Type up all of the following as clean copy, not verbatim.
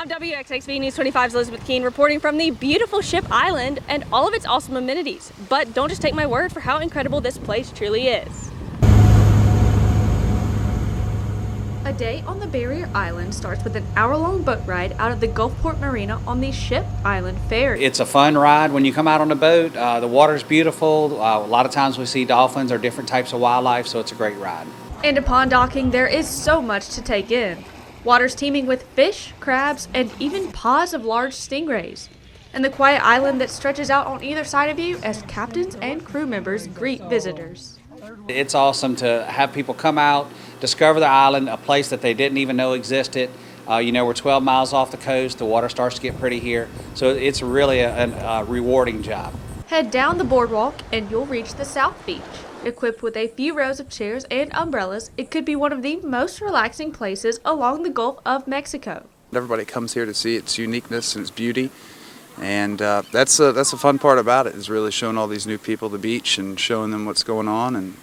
I'm WXXV News 25's Elizabeth Keene reporting from the beautiful Ship Island and all of its awesome amenities. But don't just take my word for how incredible this place truly is. A day on the barrier island starts with an hour-long boat ride out of the Gulfport Marina on the ship-island-ferry. It's a fun ride when you come out on the boat. The water's beautiful. A lot of times we see dolphins or different types of wildlife, so it's a great ride. And upon docking, there is so much to take in. Water's teeming with fish, crabs, and even paws of large stingrays. And the quiet island that stretches out on either side of you as captains and crew members greet visitors. It's awesome to have people come out, discover the island, a place that they didn't even know existed. We're 12 miles off the coast. The water starts to get pretty here. So it's really a rewarding job. Head down the boardwalk and you'll reach the South Beach. Equipped with a few rows of chairs and umbrellas, it could be one of the most relaxing places along the Gulf of Mexico. Everybody comes here to see its uniqueness and its beauty, and that's a fun part about it, is really showing all these new people the beach and showing them what's going on and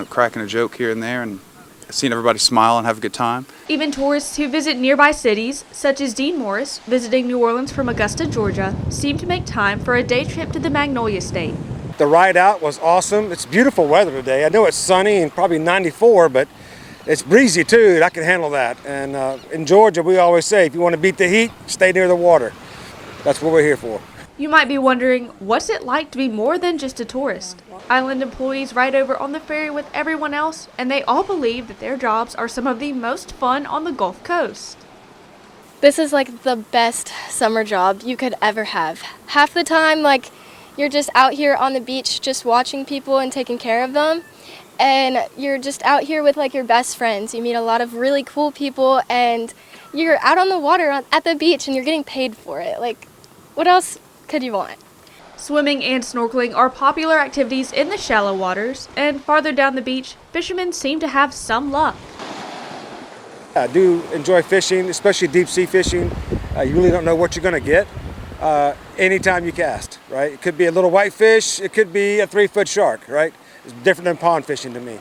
cracking a joke here and there and seeing everybody smile and have a good time. Even tourists who visit nearby cities, such as Dean Morris, visiting New Orleans from Augusta, Georgia, seem to make time for a day trip to the Magnolia State. The ride out was awesome. It's beautiful weather today. I know it's sunny and probably 94, but it's breezy too, and I can handle that. And in Georgia, we always say, if you want to beat the heat, stay near the water. That's what we're here for. You might be wondering, what's it like to be more than just a tourist? Island employees ride over on the ferry with everyone else, and they all believe that their jobs are some of the most fun on the Gulf Coast. This is like the best summer job you could ever have. Half the time, you're just out here on the beach just watching people and taking care of them, and you're just out here with your best friends. You meet a lot of really cool people, and you're out on the water at the beach and you're getting paid for it. What else could you want? Swimming and snorkeling are popular activities in the shallow waters, and farther down the beach, fishermen seem to have some luck. I do enjoy fishing, especially deep sea fishing. You really don't know what you're going to get anytime you cast, right? It could be a little whitefish, it could be a 3-foot shark, right? It's different than pond fishing to me.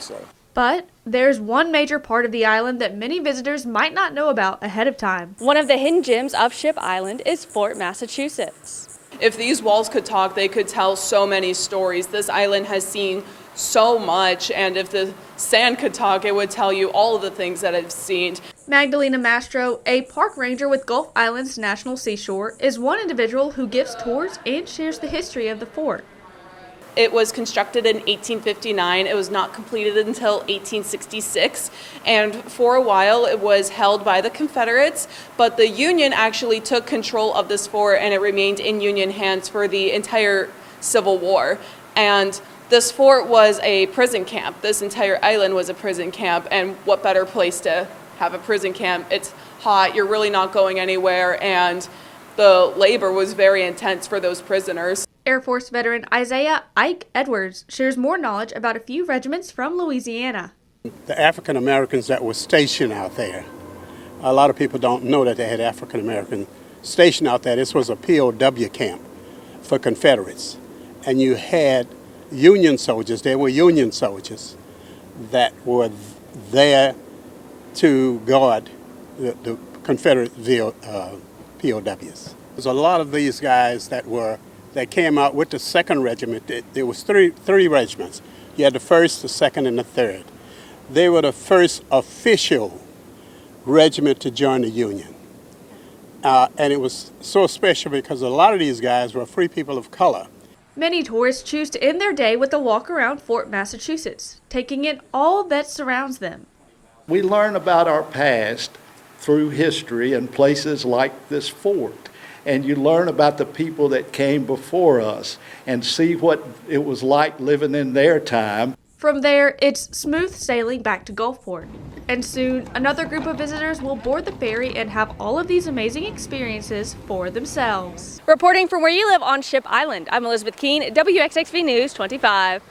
But there's one major part of the island that many visitors might not know about ahead of time. One of the hidden gems of Ship Island is Fort Massachusetts. If these walls could talk, they could tell so many stories. This island has seen so much, and if the sand could talk, it would tell you all of the things that it's seen. Magdalena Mastro, a park ranger with Gulf Islands National Seashore, is one individual who gives tours and shares the history of the fort. It was constructed in 1859. It was not completed until 1866, and for a while it was held by the Confederates, but the Union actually took control of this fort, and it remained in Union hands for the entire Civil War. And this fort was a prison camp. This entire island was a prison camp, and what better place to have a prison camp? It's hot, you're really not going anywhere, and the labor was very intense for those prisoners. Air Force veteran Isaiah Ike Edwards shares more knowledge about a few regiments from Louisiana. The African Americans that were stationed out there, a lot of people don't know that they had African Americans stationed out there. This was a POW camp for Confederates. And you had Union soldiers, they were Union soldiers that were there to guard the Confederate POWs. There's a lot of these guys that came out with the 2nd Regiment. There was three regiments. You had the 1st, the 2nd, and the 3rd. They were the first official regiment to join the Union. And it was so special because a lot of these guys were free people of color. Many tourists choose to end their day with a walk around Fort Massachusetts, taking in all that surrounds them. We learn about our past through history and places like this fort. And you learn about the people that came before us and see what it was like living in their time. From there, it's smooth sailing back to Gulfport. And soon, another group of visitors will board the ferry and have all of these amazing experiences for themselves. Reporting from where you live on Ship Island, I'm Elizabeth Keene, WXXV News 25.